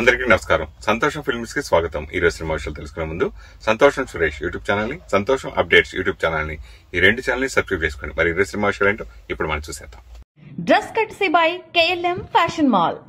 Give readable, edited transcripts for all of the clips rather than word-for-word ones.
అందరికీ నమస్కారం. సంతోషం ఫిల్మ్స్ కి స్వాగతం. ఈ రోజు సినిమా విషయాలు తెలుసుకునే ముందు సంతోషం సురేష్ యూట్యూబ్ ఛానల్ ని, సంతోషం అప్డేట్స్ యూట్యూబ్ ఛానల్ ని, ఈ రెండు ఛానల్ ని సబ్స్క్రైబ్ చేసుకోండి. మరి ఈ రోజు సినిమా విషయాలు ఏంటో ఇప్పుడు మనం చూసేద్దాం. Dress కట్సీ by KLM fashion mall.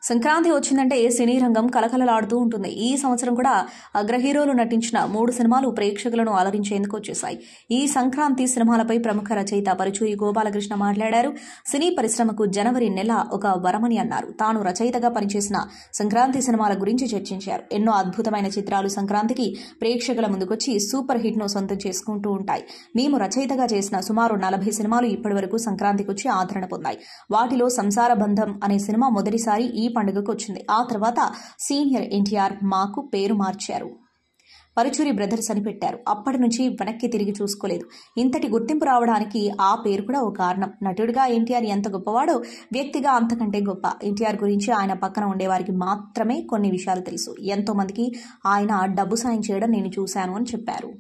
Sankranti వచ్చిందంటే సినీ రంగం కలకలలాడుతూ ఉంటుంది. ఈ సంవత్సరం కూడా అగ్ర హీరోలు నటించిన 3 సినిమాలు ప్రేక్షకులను అలరించేందుకు వచ్చేశాయి. ఈ సంక్రాంతి సినిమాలపై ప్రముఖ రచయిత పరుచూరి గోపాలకృష్ణ మాట్లాడారు. సినీ పరిశ్రమకు జనవరి నెల ఒక వరమని అన్నారు. తాను రచయితగా పనిచేసిన సంక్రాంతి సినిమాల గురించి చర్చించారు. ఎన్నో అద్భుతమైన చిత్రాలు సంక్రాంతికి ప్రేక్షకుల ముందుకొచ్చి సూపర్ హిట్ ను సొంతం చేసుకుంటూ ఉంటాయి. మేము రచయితగా చేసిన సుమారు 40 సినిమాలు ఇప్పటి వరకు సంక్రాంతికి వచ్చి ఆదరణ పొందాయి. వాటిలో సంసార బంధం అనే సినిమా మొదటిసారి ఈ పండుగకు వచ్చింది. ఆ తర్వాత సీనియర్ ఎన్టీఆర్ మాకు పేరు మార్చారు, పరుచూరి బ్రదర్స్ అని పెట్టారు. అప్పటి నుంచి వెనక్కి తిరిగి చూసుకోలేదు. ఇంతటి గుర్తింపు రావడానికి ఆ పేరు కూడా ఓ కారణం. నటుడిగా ఎన్టీఆర్ ఎంత గొప్పవాడో వ్యక్తిగా అంతకంటే గొప్ప. ఎన్టీఆర్ గురించి ఆయన పక్కన ఉండేవారికి మాత్రమే కొన్ని విషయాలు తెలుసు. ఎంతో మందికి ఆయన డబ్బు సాయం చేయడం నేను చూశాను అని చెప్పారు.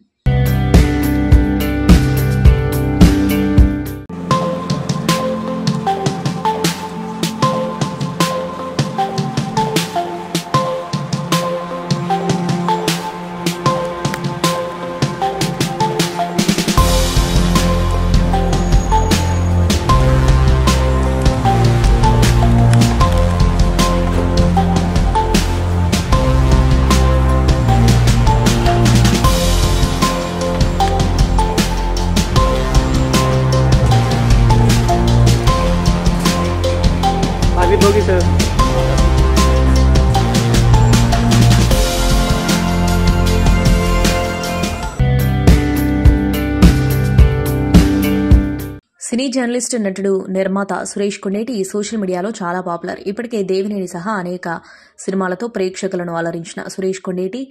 होगी सर। సినీ జర్నలిస్ట్, నటుడు, నిర్మాత సురేష్ కొండేటి సోషల్ మీడియాలో చాలా పాపులర్. ఇప్పటికే దేవినేని సహా అనేక సినిమాలతో ప్రేక్షకులను అలరించిన సురేష్ కొండేటి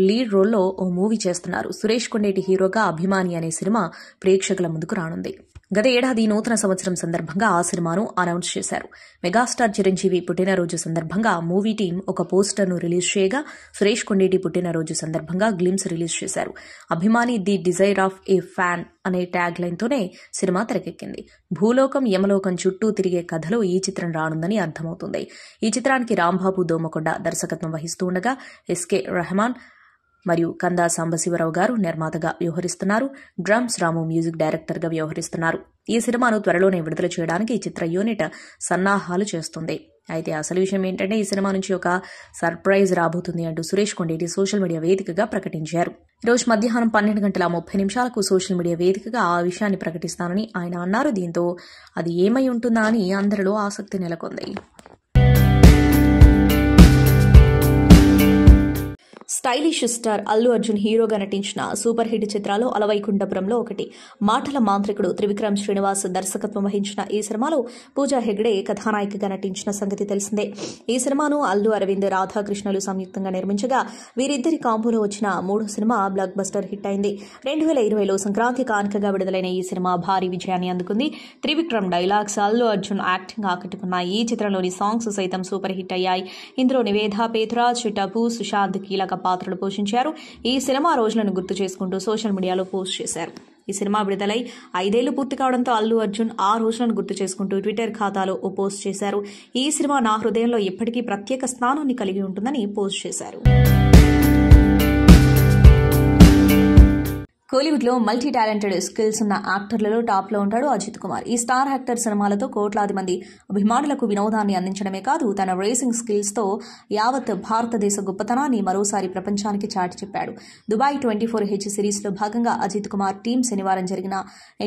లీడ్ రోల్లో ఓ మూవీ చేస్తున్నారు. సురేష్ కొండేటి హీరోగా అభిమాని అనే సినిమా ప్రేక్షకుల ముందుకు రానుంది. గత ఏడాది నూతన సంవత్సరం సందర్భంగా ఆ సినిమాను అనౌన్స్ చేశారు. మెగాస్టార్ చిరంజీవి పుట్టినరోజు సందర్భంగా మూవీ టీం ఒక పోస్టర్ను రిలీజ్ చేయగా, సురేష్ కొండేటి పుట్టినరోజు సందర్భంగా గ్లిమ్స్ రిలీజ్ చేశారు. అభిమాని the desire of A fan అనే ట్యాగ్ లైన్తోనే సినిమా తెరకెక్కింది. భూలోకం యమలోకం చుట్టూ తిరిగే కథలో ఈ చిత్రం రానుందని అర్థమవుతుంది. ఈ చిత్రానికి రాంబాబు దోమకొండ దర్శకత్వం వహిస్తూ ఉండగా, ఎస్కే రెహమాన్ మరియు కందా సాంబశివరావు గారు నిర్మాతగా వ్యవహరిస్తున్నారు. డ్రమ్స్ రాము మ్యూజిక్ డైరెక్టర్గా వ్యవహరిస్తున్నారు. ఈ సినిమాను త్వరలోనే విడుదల చేయడానికి ఈ చిత్ర యూనిట్ సన్నాహాలు చేస్తుంది. అయితే అసలు విషయం ఏంటంటే, ఈ సినిమా నుంచి ఒక సర్ప్రైజ్ రాబోతుంది అంటూ సురేష్ కొండేటి సోషల్ మీడియా వేదికగా ప్రకటించారు. ఈరోజు మధ్యాహ్నం 12:30 సోషల్ మీడియా వేదికగా ఆ విషయాన్ని ప్రకటిస్తానని ఆయన అన్నారు. దీంతో అది ఏమై ఉంటుందా అని అందరిలో ఆసక్తి నెలకొంది. స్టైలిష్ స్టార్ అల్లు అర్జున్ హీరోగా నటించిన సూపర్ హిట్ చిత్రాలు అలవైకుంఠపురంలో ఒకటి. మాటల మాంత్రికుడు త్రివిక్రమ్ శ్రీనివాస్ దర్శకత్వం వహించిన ఈ సినిమాలో పూజా హెగ్డే కథానాయికగా నటించిన సంగతి తెలిసిందే. ఈ సినిమాను అల్లు అరవింద్, రాధాకృష్ణలు సంయుక్తంగా నిర్మించగా, వీరిద్దరి కాంబోలో వచ్చిన 3వ సినిమా బ్లాక్ బస్టర్ హిట్ అయింది. 2020లో సంక్రాంతి కానుకగా విడుదలైన ఈ సినిమా భారీ విజయాన్ని అందుకుంది. త్రివిక్రమ్ డైలాగ్స్, అల్లు అర్జున్ యాక్టింగ్ ఆకట్టుకున్నాయి. ఈ చిత్రంలోని సాంగ్స్ సైతం సూపర్ హిట్ అయ్యాయి. ఇందులో నివేద, పేతురాజ్, టబు, సుశాంత్ కీలక పాత్రలు పోషించారు. ఈ సినిమా రోజులను గుర్తు చేసుకుంటూ సోషల్ మీడియాలో పోస్ట్ చేశారు. ఈ సినిమా విడుదలై 5 ఏళ్లు పూర్తి కావడంతో అల్లు అర్జున్ ఆ రోజులను గుర్తు చేసుకుంటూ ట్విట్టర్ ఖాతాలో ఓ పోస్ట్ చేశారు. ఈ సినిమా నా హృదయంలో ఎప్పటికీ ప్రత్యేక స్థానాన్ని కలిగి ఉంటుందని పోస్ట్ చేశారు. కోలీవుడ్ లో మల్టీ టాలెంటెడ్ స్కిల్స్ ఉన్న యాక్టర్లలో టాప్ లో ఉంటాడు అజిత్ కుమార్. ఈ స్టార్ యాక్టర్ సినిమాలతో కోట్లాది మంది అభిమానులకు వినోదాన్ని అందించడమే కాదు, తన రేసింగ్ స్కిల్స్ తో యావత్ భారతదేశ గొప్పతనాన్ని మరోసారి ప్రపంచానికి చాటి చెప్పాడు. దుబాయ్ 24H సిరీస్ లో భాగంగా అజిత్ కుమార్ టీం శనివారం జరిగిన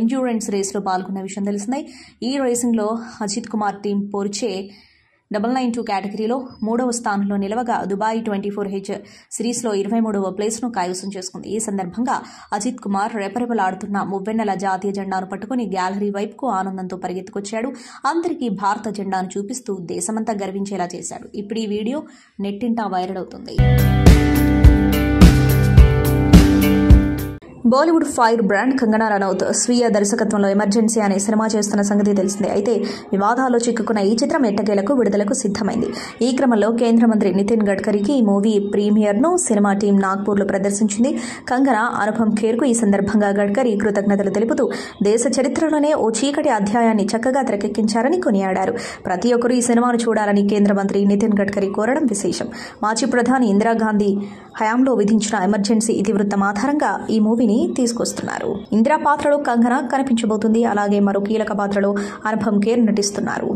ఎండ్యూరెన్స్ రేస్ లో పాల్గొన్న విషయం తెలిసిందే. ఈ రేసింగ్ లో అజిత్ కుమార్ టీం పోర్చే 992 కేటగిరీలో 3వ స్థానంలో నిలవగా, దుబాయ్ 24H సిరీస్లో 23వ ప్లేస్ను కైవసం చేసుకుంది. ఈ సందర్భంగా అజిత్ కుమార్ రెపరెపలాడుతున్న మువ్వెన్నెల జాతీయ జెండాను పట్టుకుని గ్యాలరీ వైపుకు ఆనందంతో పరిగెత్తుకొచ్చాడు. అందరికీ భారత జెండాను చూపిస్తూ దేశమంతా గర్వించేలా చేశాడు. ఇప్పుడు ఈ వీడియో నెట్టింటా వైరల్ అవుతుంది. బాలీవుడ్ ఫైర్ బ్రాండ్ కంగనా రనౌత్ స్వీయ దర్శకత్వంలో ఎమర్జెన్సీ అనే సినిమా చేస్తున్న సంగతి తెలిసిందే. అయితే వివాదాల్లో చిక్కుకున్న ఈ చిత్రం ఎట్టకేలకు విడుదలకు సిద్ధమైంది. ఈ క్రమంలో కేంద్ర మంత్రి నితిన్ గడ్కరీకి ఈ మూవీ ప్రీమియర్ను సినిమా టీం నాగ్పూర్లో ప్రదర్శించింది. కంగనా, అనుపమ్ ఖేర్కు ఈ సందర్భంగా గడ్కరీ కృతజ్ఞతలు తెలుపుతూ దేశ చరిత్రలోనే ఓ చీకటి అధ్యాయాన్ని చక్కగా తెరకెక్కించారని కొనియాడారు. ప్రతి ఒక్కరూ ఈ సినిమాను చూడాలని కేంద్ర మంత్రి నితిన్ గడ్కరీ కోరడం విశేషం. మాజీ ప్రధాని ఇందిరాగాంధీ హయాంలో విధించిన ఎమర్జెన్సీ ఇతివృత్తం ఆధారంగా ఈ మూవీని తీసుకొస్తున్నారు. ఇందిరా పాత్రలో కంగనా కనిపించబోతుంది. అలాగే మరో కీలక పాత్రలో అనుపమ్ ఖేర్ నటిస్తున్నారు.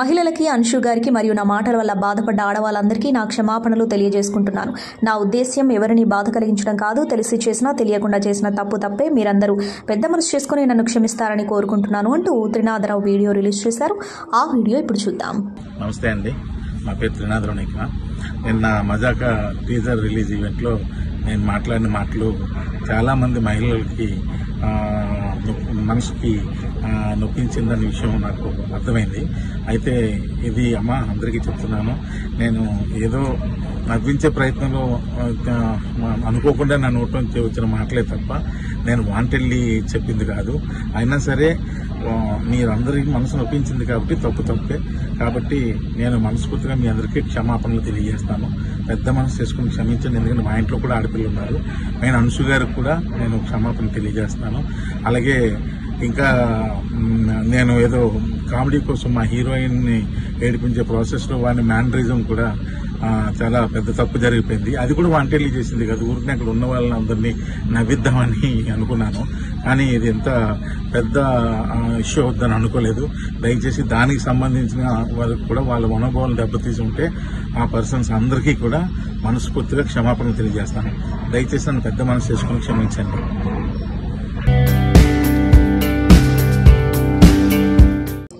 మహిళలకి, అంశు గారికి మరియు నా మాటల వల్ల బాధపడ్డ ఆడవాళ్ళందరికీ నా క్షమాపణలు తెలియజేసుకుంటున్నాను. నా ఉద్దేశ్యం ఎవరిని బాధ కలిగించడం కాదు. తెలిసి చేసినా తెలియకుండా చేసిన తప్పే. మీరందరూ పెద్ద మనసు చేసుకుని నన్ను క్షమిస్తారని కోరుకుంటున్నాను అంటూ త్రినాథరావు వీడియో రిలీజ్ చేశారు. ఆ వీడియో ఇప్పుడు చూద్దాం. నమస్తే అండి, నా పేరు త్రినాథరావు. నిన్న మజాక టీజర్ రిలీజ్ ఈవెంట్లో నేను మాట్లాడిన మాటలు చాలా మంది మహిళలకి మనసుకి నొప్పించిందనే విషయం నాకు అర్థమైంది. అయితే ఇది అందరికీ చెప్తున్నాను, నేను ఏదో నవ్వించే ప్రయత్నంలో అనుకోకుండా నా నోట్ నుంచి వచ్చిన మాటలే తప్ప నేను వాంటెళ్ళి చెప్పింది కాదు. అయినా సరే మీరందరికీ మనసు నొప్పించింది కాబట్టి తప్పే. కాబట్టి నేను మనస్ఫూర్తిగా మీ అందరికీ క్షమాపణలు తెలియజేస్తాను. పెద్ద మనసు చేసుకుని క్షమించండి. ఎందుకంటే మా ఇంట్లో కూడా ఆడపిల్లలు ఉన్నారు. నేను అంశు గారికి కూడా నేను క్షమాపణ తెలియజేస్తాను. అలాగే ఇంకా నేను ఏదో కామెడీ కోసం మా హీరోయిన్ని ఏడిపించే ప్రాసెస్లో వాడిని మ్యానరిజం కూడా చాలా పెద్ద తప్పు జరిగిపోయింది. అది కూడా వాంటెళ్ళి చేసింది కాదు. ఊరికి అక్కడ ఉన్న వాళ్ళని అందరినీ నవ్విద్దామని అనుకున్నాను. కానీ ఇది ఎంత పెద్ద ఇష్యూ అవుద్దని అనుకోలేదు. దయచేసి దానికి సంబంధించిన వాళ్ళకి కూడా వాళ్ళ మనోభావాలు దెబ్బతీసి ఉంటే ఆ పర్సన్స్ అందరికీ కూడా మనస్ఫూర్తిగా క్షమాపణ తెలియజేస్తాను. దయచేసి నన్ను పెద్ద మనసు చేసుకుని క్షమించండి.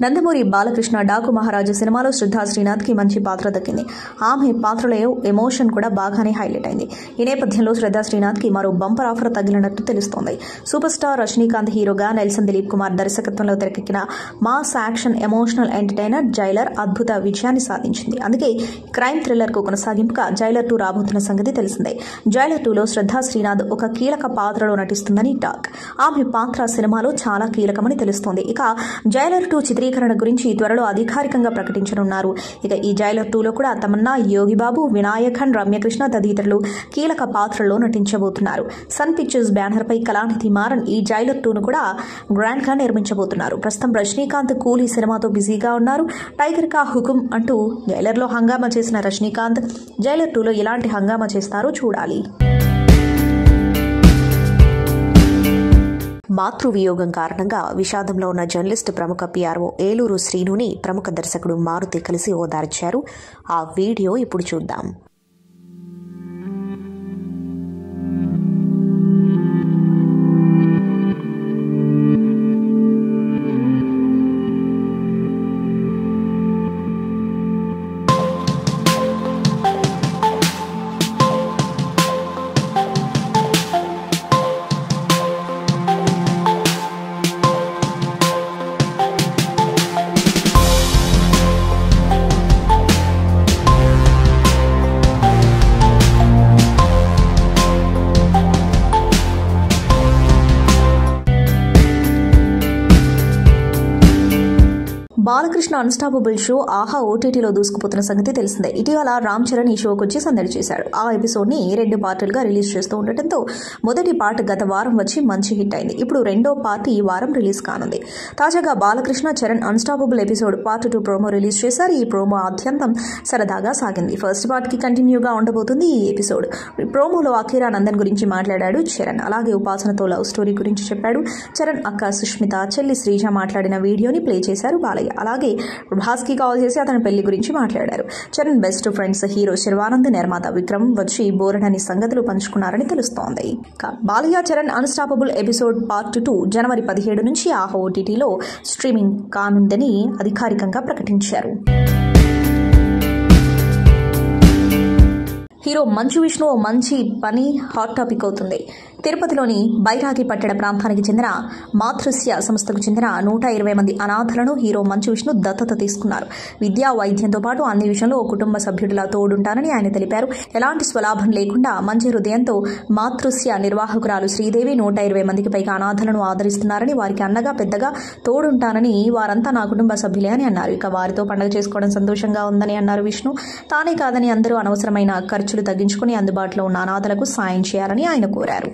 నందమూరి బాలకృష్ణ డాకు మహారాజు సినిమాలో శ్రద్ధా శ్రీనాథ్ కి మంచి పాత్ర దక్కింది. ఆమె పాత్రలో ఎమోషన్ కూడా బాగానే హైలైట్ అయింది. ఈ నేపథ్యంలో శ్రద్ధా శ్రీనాథ్ కి మరో బంపర్ ఆఫర్ తగిలినట్టు తెలుస్తోంది. సూపర్ స్టార్ రజనీకాంత్ హీరోగా నెల్సన్ దిలీప్ కుమార్ దర్శకత్వంలో తెరకెక్కిన mass action emotional entertainer Jailer అద్భుత విజయాన్ని సాధించింది. అందుకే క్రైమ్ థ్రిల్లర్ కు కొనసాగింపుగా జైలర్ 2 రాబోతున్న సంగతి తెలిసిందే. జైలర్ 2లో శ్రద్ధా శ్రీనాథ్ ఒక కీలక పాత్రలో నటిస్తుందని టాక్. ఆమె పాత్ర సినిమాలో చాలా కీలకమని తెలుస్తోంది. ఇక జైలర్ 2 చిత్రీకరణ గురించి త్వరలో అధికారికంగా ప్రకటించనున్నారు. ఇక ఈ జైలర్ 2లో కూడా తమన్నా, యోగిబాబు, వినాయకన్, రమ్యకృష్ణ తదితరులు కీలక పాత్రల్లో నటించబోతున్నారు. సన్ పిక్చర్స్ బ్యానర్ పై కళానిధి మారన్ ఈ జైలర్ 2ను కూడా గ్రాండ్ గా నిర్మించబోతున్నారు. ప్రస్తుతం రజనీకాంత్ కూలీ సినిమాతో బిజీగా ఉన్నారు. టైగర్ కా హుకుం అంటూ జైలర్ లో హంగామా చేసిన రజనీకాంత్ జైలర్ 2లో ఎలాంటి హంగామా చేస్తారో చూడాలి. మాతృవియోగం కారణంగా విషాదంలో ఉన్న జర్నలిస్ట్, ప్రముఖ పిఆర్ఓ ఏలూరు శ్రీనుని ప్రముఖ దర్శకుడు మారుతి కలిసి ఓదార్చారు. ఆ వీడియో ఇప్పుడు చూద్దాం. బాలకృష్ణ అన్స్టాపబుల్ షో ఆహా ఓటీటీలో దూసుకుపోతున్న సంగతి తెలిసిందే. ఇటీవల రామ్ చరణ్ ఈ షోకి వచ్చి సందడి చేశాడు. ఆ ఎపిసోడ్ ని 2 పార్టులుగా రిలీజ్ చేస్తూ ఉండటంతో మొదటి పార్ట్ గత వారం వచ్చి మంచి హిట్ అయింది. ఇప్పుడు రెండో పార్ట్ ఈ వారం రిలీజ్ కానుంది. తాజాగా Balakrishna, Charan unstoppable episode part 2 promo release చేశారు. ఈ ప్రోమో ఆద్యంతం సరదాగా సాగింది. ఫస్ట్ పార్ట్ కి కంటిన్యూగా ఉండబోతుంది ఈ ఎపిసోడ్. ప్రోమోలో అఖీరా నందన్ గురించి మాట్లాడాడు చరణ్. అలాగే ఉపాసనతో లవ్ స్టోరీ గురించి చెప్పాడు. చరణ్ అక్క సుష్మిత, చెల్లి శ్రీజ మాట్లాడిన వీడియోని ప్లే చేశారు బాలయ్య. అలాగే ప్రభాస్ కి కాల్ చేసి అతని పెళ్లి గురించి మాట్లాడారు. Charan best friends hero Sharwanand, నిర్మాత విక్రమ్ వచ్చి బోరడని సంగతులు పంచుకున్నారని తెలుస్తోంది. Balayya Charan unstoppable episode part 2 జనవరి 17 నుంచి ఆహా ఓటీటీలో స్ట్రీమింగ్ కానుందని అధికారికంగా ప్రకటించారు. హీరో మంచు విష్ణు ఓ మంచి పని హాట్ టాపిక్ అవుతుంది. తిరుపతిలోని బైరాగి పట్టణ ప్రాంతానికి చెందిన మాతృశ్య సంస్థకు చెందిన 120 మంది అనాథలను హీరో మంచు విష్ణు దత్తత తీసుకున్నారు. విద్యా వైద్యంతో పాటు అన్ని విషయంలో ఓ కుటుంబ సభ్యుడిలా తోడుంటానని ఆయన తెలిపారు. ఎలాంటి స్వలాభం లేకుండా మంచి హృదయంతో మాతృశ్య నిర్వాహకురాలు శ్రీదేవి 120 మందికి పైగా అనాథలను ఆదరిస్తున్నారని, వారికి అన్నగా పెద్దగా తోడుంటానని, వారంతా నా కుటుంబ సభ్యులే అని అన్నారు. ఇక వారితో పండుగ చేసుకోవడం సంతోషంగా ఉందని అన్నారు విష్ణు. తానే కాదని అందరూ అనవసరమైన ఖర్చులు తగ్గించుకుని అందుబాటులో ఉన్న అనాథలకు సాయం చేయాలని ఆయన కోరారు.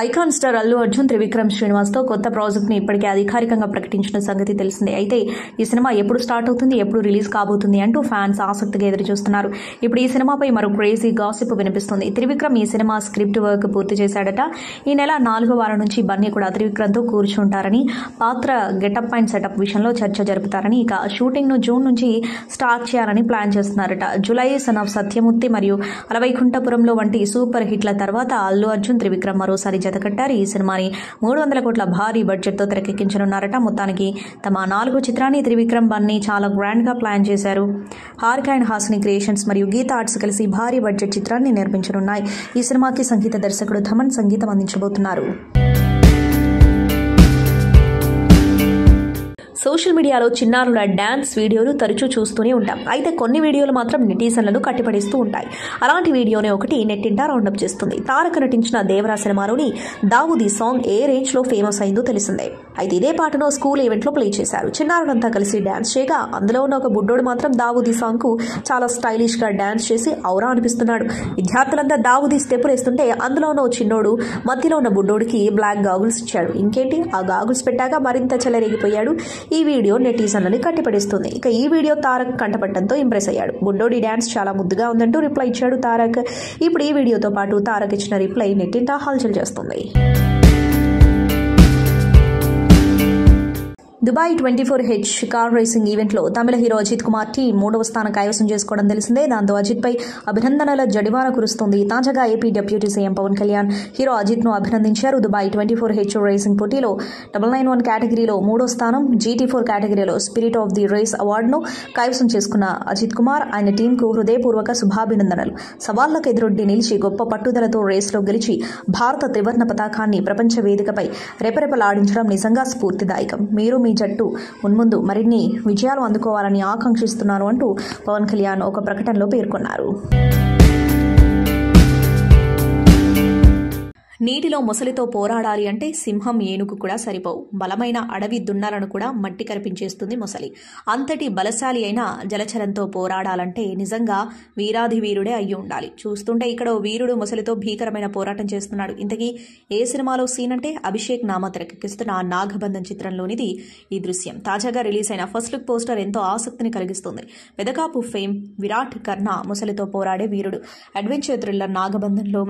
ఐకాన్ స్టార్ అల్లు అర్జున్ త్రివిక్రమ్ శ్రీనివాస్తో కొత్త ప్రాజెక్ట్ని ఇప్పటికే అధికారికంగా ప్రకటించిన సంగతి తెలిసిందే. అయితే ఈ సినిమా ఎప్పుడు స్టార్ట్ అవుతుంది, ఎప్పుడు రిలీజ్ కాబోతుంది అంటూ ఫ్యాన్స్ ఆసక్తిగా ఎదురుచూస్తున్నారు. ఇప్పుడు ఈ సినిమాపై మరో క్రేజీ గాసిప్ వినిపిస్తుంది. త్రివిక్రమ్ ఈ సినిమా స్క్రిప్ట్ వర్క్ పూర్తి చేశాడట. ఈ నెల 4వ వారం నుంచి బన్నీ కూడా త్రివిక్రమ్తో కూర్చుంటారని, పాత్ర గెటప్ అండ్ సెటప్ విషయంలో చర్చ జరుపుతారని, ఇక షూటింగ్ను జూన్ నుంచి స్టార్ట్ చేయాలని ప్లాన్ చేస్తున్నారట. జులై, సన్ ఆఫ్ సత్యమూర్తి మరియు అలవైకుంఠపురంలో వంటి సూపర్ హిట్ల తర్వాత అల్లు అర్జున్ త్రివిక్రమ్ మరోసారి జతకట్టారు. ఈ సినిమాని 300 కోట్ల భారీ బడ్జెట్తో తెరకెక్కించనున్నారట. మొత్తానికి తమ 4వ చిత్రాన్ని త్రివిక్రమ్, బన్నీ చాలా గ్రాండ్ గా ప్లాన్ చేశారు. హారిక అండ్ హాసిని క్రియేషన్స్ మరియు గీత ఆర్ట్స్ కలిసి భారీ బడ్జెట్ చిత్రాన్ని నిర్మించనున్నాయి. ఈ సినిమాకి సంగీత దర్శకుడు థమన్ సంగీతం అందించబోతున్నారు. సోషల్ మీడియాలో చిన్నారుల డ్యాన్స్ వీడియోలు తరచూ చూస్తూనే ఉంటాం. అయితే కొన్ని వీడియోలు మాత్రం నెటిజన్లను కట్టిపడేస్తూ ఉంటాయి. అలాంటి వీడియోనే ఒకటి నెట్టింటా రౌండప్ చేస్తుంది. తారక నటించిన దేవరా సినిమాలోని దావూదీ సాంగ్ ఏ రేంజ్ లో ఫేమస్ అయిందో తెలిసిందే. అయితే ఇదే పాటను స్కూల్ ఈవెంట్ లో ప్లే చేశారు. చిన్నారులంతా కలిసి డాన్స్ చేయగా అందులో ఉన్న ఒక బుడ్డోడు మాత్రం దావూదీ సాంగ్ కు చాలా స్టైలిష్ గా డాన్స్ చేసి ఔరా అనిపిస్తున్నాడు. విద్యార్థులంతా దావూదీ స్టెప్పులు వేస్తుంటే అందులో ఉన్న చిన్నోడు మధ్యలో ఉన్న బుడ్డోడికి బ్లాక్ గాగుల్స్ ఇచ్చాడు. ఇంకేంటి, ఆ గాగుల్స్ పెట్టాక మరింత చెలరేగిపోయాడు. ఈ వీడియో నెటిజన్లని కట్టిపడేస్తుంది. ఇక ఈ వీడియో తారక్ కంటపట్టడంతో ఇంప్రెస్ అయ్యాడు. బుడ్డోడి డాన్స్ చాలా ముద్దుగా ఉందంటూ రిప్లై ఇచ్చాడు తారక్. ఇప్పుడు ఈ వీడియోతో పాటు తారక్ ఇచ్చిన రిప్లై నెట్టింటా హల్చల్ చేస్తుంది. దుబాయ్ 24H కార్ రేసింగ్ ఈవెంట్లో తమిళ హీరో అజిత్ కుమార్ టీం 3వ స్థానం కైవసం చేసుకోవడం తెలిసిందే. దాంతో అజిత్ పై అభినందనల జడివాన కురుస్తుంది. తాజాగా AP deputy CM Pawan Kalyan hero Ajith ను అభినందించారు. దుబాయ్ 24H రేసింగ్ పోటీలో 991 కేటగిరీలో 3వ స్థానం, GT4 కేటగిరీలో స్పిరిట్ ఆఫ్ ది రేస్ అవార్డును కైవసం చేసుకున్న అజిత్ కుమార్ ఆయన టీంకు హృదయపూర్వక శుభాభినందనలు. సవాళ్లకు ఎదురొడ్డి నిలిచి గొప్ప పట్టుదలతో రేసులో గెలిచి భారత త్రివర్ణ పతాకాన్ని ప్రపంచ వేదికపై రెపరెపలాడించడం నిజంగా స్ఫూర్తిదాయకం. మీరు మీ జట్టు మున్ముందు మరిన్ని విజయాలు అందుకోవాలని ఆకాంక్షిస్తున్నారు అంటూ పవన్ కళ్యాణ్ ఒక ప్రకటనలో పేర్కొన్నారు. నీటిలో మొసలితో పోరాడాలి అంటే సింహం, ఏనుగు కూడా సరిపోవు. బలమైన అడవి దున్నలను కూడా మట్టి కరిపించేస్తుంది మొసలి. అంతటి బలశాలి అయిన జలచరంతో పోరాడాలంటే నిజంగా వీరాధి వీరుడే అయ్యి ఉండాలి. చూస్తుంటే ఇక్కడ ఓ వీరుడు మొసలితో భీకరమైన పోరాటం చేస్తున్నాడు. ఇంతకీ ఏ సినిమాలో సీన్ అంటే అభిషేక్ నామ తెరకెక్కిస్తున్న నాగబంధం చిత్రంలోనిది ఈ దృశ్యం. తాజాగా రిలీజ్ అయిన ఫస్ట్ లుక్ పోస్టర్ ఎంతో ఆసక్తిని కలిగిస్తుంది. పెదకాపు ఫేమ్ విరాట్ కర్ణ మొసలితో పోరాడే వీరుడు. అడ్వెంచర్ థ్రిల్లర్ నాగబంధంలో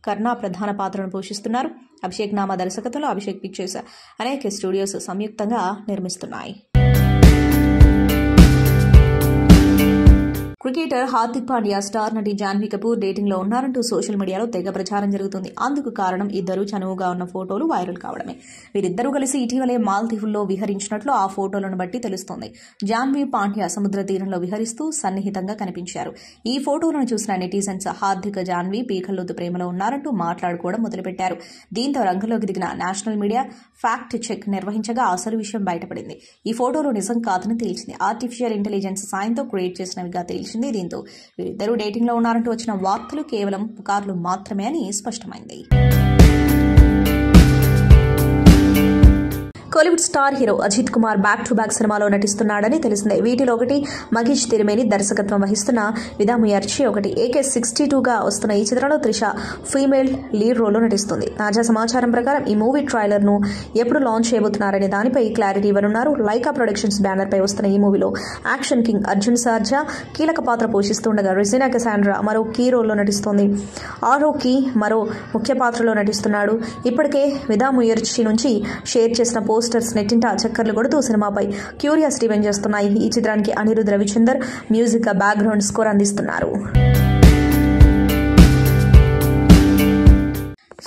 కర్ణ ప్రధాన పాత్రను పోషిస్తున్నారు. అభిషేక్ నామా దర్శకత్వంలో అభిషేక్ పిక్చర్స్ అనేక స్టూడియోస్ సంయుక్తంగా నిర్మిస్తున్నాయి. క్రికెటర్ హార్దిక్ పాండ్యా స్టార్ నటి జాన్వీ కపూర్ డేటింగ్ లో ఉన్నారంటూ సోషల్ మీడియాలో తెగ ప్రచారం జరుగుతుంది. అందుకు కారణం ఇద్దరు చనువుగా ఉన్న ఫోటోలు వైరల్ కావడమే. వీరిద్దరూ కలిసి ఇటీవలే మాల్దీవుల్లో విహరించినట్లు ఆ ఫోటోలను బట్టి తెలుస్తోంది. జాన్వీ పాండ్యా సముద్ర తీరంలో విహరిస్తూ సన్నిహితంగా కనిపించారు. ఈ ఫోటోలను చూసిన నెటిజన్స్ హార్దిక్, జాన్వీ పీకల్లోతు ప్రేమలో ఉన్నారంటూ మాట్లాడుకోవడం మొదలుపెట్టారు. దీంతో రంగంలోకి దిగిన నేషనల్ మీడియా ఫ్యాక్ట్ చెక్ నిర్వహించగా అసలు విషయం బయటపడింది. ఈ ఫోటోలు నిజం కాదని తేల్చింది. ఆర్టిఫిషియల్ ఇంటెలిజెన్స్ సాయంతో క్రియేట్ చేసినవిగా తేల్చింది. దీంతో వీరిద్దరూ డేటింగ్ లో ఉన్నారంటూ వచ్చిన వార్తలు కేవలం పుకార్లు మాత్రమే అని స్పష్టమైంది. Kollywood star hero Ajith Kumar back to back సినిమాలో నటిస్తున్నాడని తెలిసిందే. వీటిలో ఒకటి మహేష్ తిరుమేని దర్శకత్వం వహిస్తున్న విదాముయర్చి ఒకటి. AK-62గా వస్తున్న ఈ చిత్రంలో త్రిష ఫీమేల్ లీడ్ రోల్లో నటిస్తుంది. తాజా సమాచారం ప్రకారం ఈ మూవీ ట్రైలర్ ను ఎప్పుడు లాంచ్ చేయబోతున్నారనే దానిపై క్లారిటీ ఇవ్వనున్నారు. లైకా ప్రొడక్షన్స్ బ్యానర్ పై వస్తున్న ఈ మూవీలో యాక్షన్ కింగ్ అర్జున్ సర్జా కీలక పాత్ర పోషిస్తుండగా రెజినా కసాండ్రా మరో కీ రోల్లో నటిస్తోంది. ఆరోకి మరో ముఖ్య పాత్రలో నటిస్తున్నాడు. ఇప్పటికే విదాముయర్చి నుంచి షేర్ చేసిన పోస్టర్స్ నెట్టింటా చక్కర్లు కొడుతూ సినిమాపై క్యూరియాసిటీ పెంచేస్తున్నాయి. ఈ చిత్రానికి Anirudh Ravichander music background score అందిస్తున్నారు.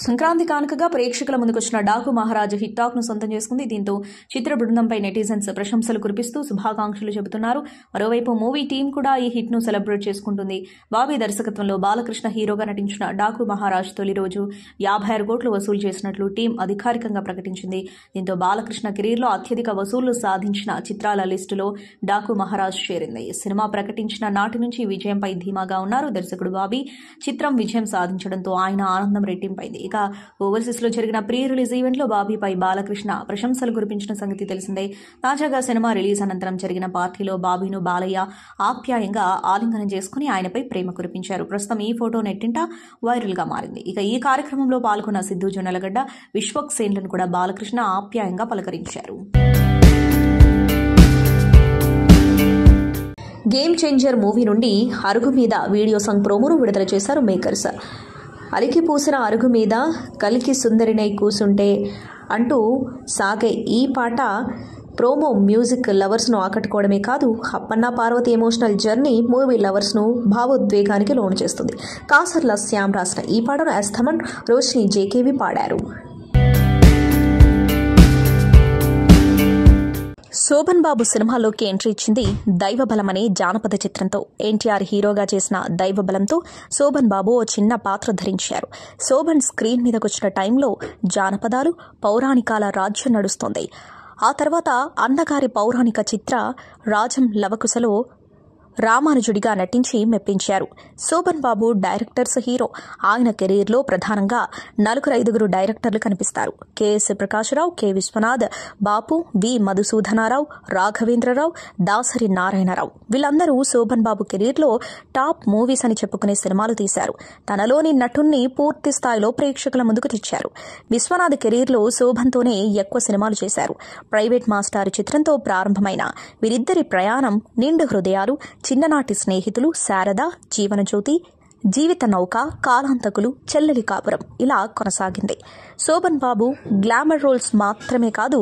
సంక్రాంతి కానుకగా ప్రేక్షకుల ముందుకొచ్చిన డాకు మహారాజ్ హిట్ టాక్ ను సొంతం చేసుకుంది. దీంతో చిత్ర బృందంపై నెటిజన్స్ ప్రశంసలు కురిపిస్తూ శుభాకాంక్షలు చెబుతున్నారు. మరోవైపు మూవీ టీం కూడా ఈ హిట్ ను సెలబ్రేట్ చేసుకుంటుంది. బాబీ దర్శకత్వంలో బాలకృష్ణ హీరోగా నటించిన డాకు మహారాజ్ తొలి రోజు 56 కోట్లు వసూలు చేసినట్లు టీం అధికారికంగా ప్రకటించింది. దీంతో బాలకృష్ణ కెరీర్లో అత్యధిక వసూళ్లు సాధించిన చిత్రాల లిస్టులో డాకు మహారాజ్ చేరింది. సినిమా ప్రకటించిన నాటి నుంచి విజయంపై ధీమాగా ఉన్నారు దర్శకుడు బాబీ. చిత్రం విజయం సాధించడంతో ఆయన ఆనందం రెట్టింపైంది. ఇక ఓవర్సీస్ లో జరిగిన ప్రీ రిలీజ్ ఈవెంట్ లో బాబీపై బాలకృష్ణ ప్రశంసలు కురిపించిన సంగతి తెలిసిందే. తాజాగా సినిమా రిలీజ్ అనంతరం జరిగిన పార్టీలో బాబీను బాలయ్య ఆప్యాయంగా ఆలింగనం చేసుకుని ఆయనపై ప్రేమ కురిపించారు. ప్రస్తుతం ఈ ఫోటో నెట్టింట వైరల్ గా మారింది. ఇక ఈ కార్యక్రమంలో పాల్గొన్న సిద్ధు జొన్నలగడ్డ, విశ్వక్ సేన్లను కూడా బాలకృష్ణ ఆప్యాయంగా పలకరించారు. గేమ్ చేంజర్ మూవీ నుండి అరుగు మీద వీడియో సాంగ్ ప్రోమోను విడుదల చేశారు మేకర్స్. అలికి పూసిన అరుగు మీద కలికి సుందరినై కూసుంటే అంటూ సాగే ఈ పాట ప్రోమో మ్యూజిక్ లవర్స్ను ఆకట్టుకోవడమే కాదు, Appanna Parvati emotional journey movie లవర్స్ను భావోద్వేగానికి లోను చేస్తుంది. కాసర్ల శ్యామ్ రాసిన ఈ పాటను ఎస్తమన్, రోషిని జేకేవి పాడారు. శోభన్ బాబు సినిమాలోకి ఎంట్రీ ఇచ్చింది దైవబలం అనే జానపద చిత్రంతో. ఎన్టీఆర్ హీరోగా చేసిన దైవబలంతో శోభన్ బాబు ఓ చిన్న పాత్ర ధరించారు. శోభన్ స్క్రీన్ మీదకొచ్చిన టైంలో జానపదాలు, పౌరాణికాల రాజ్యం నడుస్తోంది. ఆ తర్వాత అన్నగారి పౌరాణిక చిత్ర రాజం లవకుశలో రామానుజుడిగా నటించి మెప్పించారు. శోభన్ బాబు డైరెక్టర్స్ హీరో. ఆయన కెరీర్లో ప్రధానంగా 4-5 డైరెక్టర్లు కనిపిస్తారు. కెఎస్ ప్రకాశరావు, కె విశ్వనాథ్, బాపు, వి మధుసూదనారావు, రాఘవేంద్రరావు, దాసరి నారాయణరావు. వీళ్ళందరూ శోభన్ బాబు కెరీర్లో టాప్ మూవీస్ అని చెప్పుకునే సినిమాలు తీశారు. తనలోని నటుణ్ణి పూర్తి స్థాయిలో ప్రేక్షకుల ముందుకు తెచ్చారు. విశ్వనాథ్ కెరీర్లో శోభన్తోనే ఎక్కువ సినిమాలు చేశారు. ప్రైవేట్ మాస్టారు చిత్రంతో ప్రారంభమైన వీరిద్దరి ప్రయాణం నిండు హృదయాలు, చిన్ననాటి స్నేహితులు, శారద, జీవనజ్యోతి, జీవిత నౌక, కాలాంతకులు, చెల్లెలి కాపురం ఇలా కొనసాగింది. శోభన్ బాబు గ్లామర్ రోల్స్ మాత్రమే కాదు,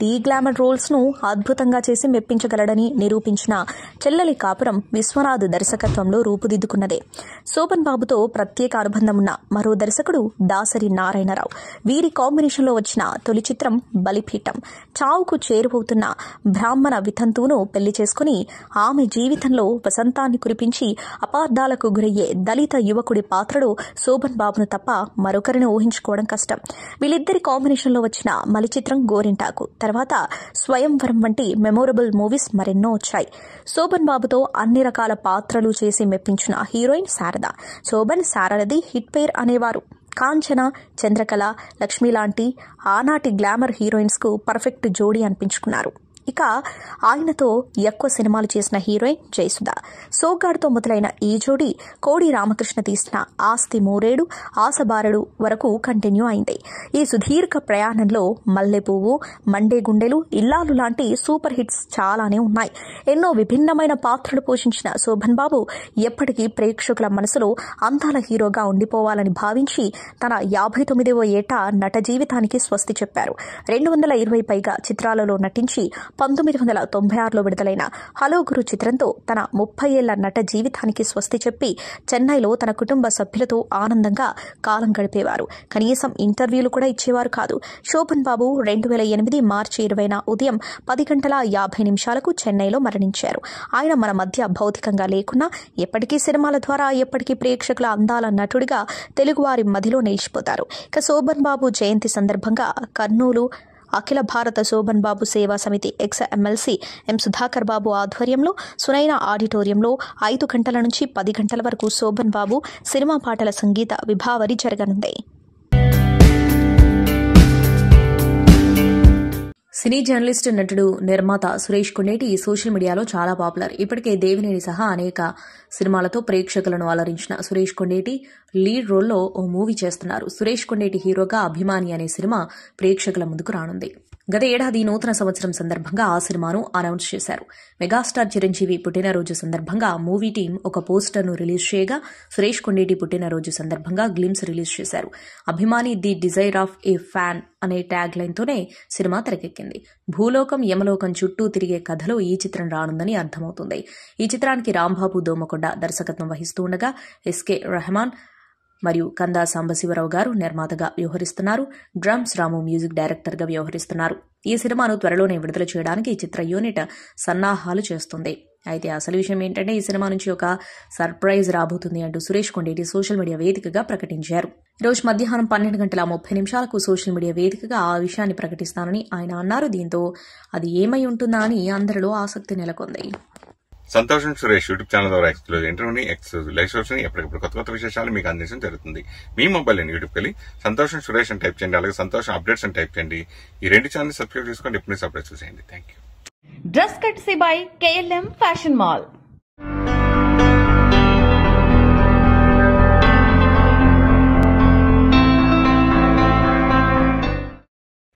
డీ గ్లామర్ రోల్స్ ను అద్భుతంగా చేసి మెప్పించగలడని నిరూపించిన చెల్లెలి కాపురం విశ్వనాథ్ దర్శకత్వంలో రూపుదిద్దుకున్నదే. శోభన్ బాబుతో ప్రత్యేక అనుబంధం ఉన్న మరో దర్శకుడు దాసరి నారాయణరావు. వీరి కాంబినేషన్లో వచ్చిన తొలి చిత్రం బలిపీఠం. చావుకు చేరువవుతున్న బ్రాహ్మణ వితంతువును పెళ్లి చేసుకుని ఆమె జీవితంలో వసంతాన్ని కురిపించి అపార్థాలకు గురయ్యే దళిత యువకుడి పాత్రలో శోభన్ బాబును తప్ప మరొకరిని ఊహించుకోవడం కష్టం. వీళ్ళిద్దరి కాంబినేషన్లో వచ్చిన మలి చిత్రం గోరింటాకు, తర్వాత స్వయంవరం వంటి మెమొరబుల్ మూవీస్ మరెన్నో వచ్చాయి. శోభన్ బాబుతో అన్ని రకాల పాత్రలు చేసి మెప్పించిన హీరోయిన్ శారద. శోభన్, శారదది హిట్ పేర్ అనేవారు. కాంచన, చంద్రకళ, లక్ష్మి లాంటి ఆనాటి గ్లామర్ హీరోయిన్స్ కు పర్ఫెక్ట్ జోడీ అనిపించుకున్నారు. ఇక ఆయనతో ఎక్కువ సినిమాలు చేసిన హీరోయిన్ జయసుధ. సోగ్గాడుతో మొదలైన ఈ జోడీ కోడి రామకృష్ణ తీసిన ఆస్తి మూరేడు, ఆసబారడు వరకు కంటిన్యూ అయింది. ఈ సుదీర్ఘ ప్రయాణంలో మల్లెపువ్వు, మండే గుండెలు, ఇల్లాలు లాంటి సూపర్ హిట్స్ చాలానే ఉన్నాయి. ఎన్నో విభిన్నమైన పాత్రలు పోషించిన శోభన్ బాబు ఎప్పటికీ ప్రేక్షకుల మనసులో అందాల హీరోగా ఉండిపోవాలని భావించి తన 59వ ఏట నట జీవితానికి స్వస్తి చెప్పారు. 220 పైగా చిత్రాలలో నటించి 1996లో విడుదలైన హలో గురు చిత్రంతో తన 30 ఏళ్ల నట జీవితానికి స్వస్తి చెప్పి చెన్నైలో తన కుటుంబ సభ్యులతో ఆనందంగా కాలం గడిపేవారు. కనీసం ఇంటర్వ్యూలు కూడా ఇచ్చేవారు కాదు. శోభన్ బాబు 2008 మార్చి 20న ఉదయం 10:50 చెన్నైలో మరణించారు. ఆయన మన మధ్య భౌతికంగా లేకున్నా ఎప్పటికీ సినిమాల ద్వారా ఎప్పటికీ ప్రేక్షకుల అందాల నటుడిగా తెలుగువారి మదిలో నిలిచిపోతారు. ఇక శోభన్ బాబు జయంతి సందర్భంగా కర్నూలు అఖిల భారత శోభన్ బాబు సేవా సమితి ఎక్స్ ఎమ్మెల్సీ ఎం సుధాకర్ బాబు ఆధ్వర్యంలో సునైన ఆడిటోరియంలో 5 గంటల నుంచి 10 గంటల వరకు శోభన్ బాబు సినిమా పాటల సంగీత విభావరి జరగనుంది. సినీ జర్నలిస్ట్, నటుడు, నిర్మాత సురేష్ కొండేటి సోషల్ మీడియాలో చాలా పాపులర్. ఇప్పటికే దేవినేని సహా అనేక సినిమాలతో ప్రేక్షకులను అలరించిన సురేష్ కొండేటి లీడ్ రోల్లో ఓ మూవీ చేస్తున్నారు. సురేష్ కొండేటి హీరోగా అభిమాని అనే సినిమా ప్రేక్షకుల ముందుకు రానుంది. గత ఏడాది నూతన సంవత్సరం సందర్భంగా ఆ సినిమాను అనౌన్స్ చేశారు. మెగాస్టార్ చిరంజీవి పుట్టినరోజు సందర్భంగా మూవీ టీం ఒక పోస్టర్ను రిలీజ్ చేయగా సురేష్ కొండేటి పుట్టినరోజు సందర్భంగా గ్లిమ్స్ రిలీజ్ చేశారు. అభిమాని the desire of A fan అనే ట్యాగ్ లైన్తోనే సినిమా తెరకెక్కింది. భూలోకం యమలోకం చుట్టూ తిరిగే కథలో ఈ చిత్రం రానుందని అర్థమవుతుంది. ఈ చిత్రానికి రాంబాబు దోమకొండ దర్శకత్వం వహిస్తూ ఉండగా ఎస్కే రెహమాన్, మరియు కందా సాంబశివరావు గారు నిర్మాతగా వ్యవహరిస్తున్నారు. డ్రమ్స్ రాము మ్యూజిక్ డైరెక్టర్గా వ్యవహరిస్తున్నారు. ఈ సినిమాను త్వరలోనే విడుదల చేయడానికి ఈ చిత్ర యూనిట్ సన్నాహాలు చేస్తుంది. అయితే అసలు విషయం ఏంటంటే ఈ సినిమా నుంచి ఒక సర్ప్రైజ్ రాబోతుంది అంటూ సురేష్ కొండేటి సోషల్ మీడియా వేదికగా ప్రకటించారు. ఈరోజు మధ్యాహ్నం 12:30 సోషల్ మీడియా వేదికగా ఆ విషయాన్ని ప్రకటిస్తానని ఆయన అన్నారు. దీంతో అది ఏమై ఉంటుందా అని అందరిలో ఆసక్తి నెలకొంది. సంతోషం సురేష్ యూట్యూబ్ ఛానల్ ద్వారా ఎక్స్క్లూజివ్ ఇంటర్వ్యూని, ఎక్స్క్లూజివ్ లైవ్ షోస్ ని, ఎప్పటికప్పుడు కొత్త విశేషాలు మీకు అందించడం జరుగుతుంది. మీ మొబైల్ యూట్యూబ్కి వెళ్ళి సంతోషం సురేష్ అని టైప్ చేయండి, అలాగే సంతోషం అప్డేట్స్ అని టైప్ చేయండి. ఈ రెండు ఛానల్ సబ్స్క్రైబ్ చేసుకోండి, ఎప్పుడు సబ్స్క్రైబ్ చేసేయండి. Thank you. Dress కట్సీ by KLM fashion mall.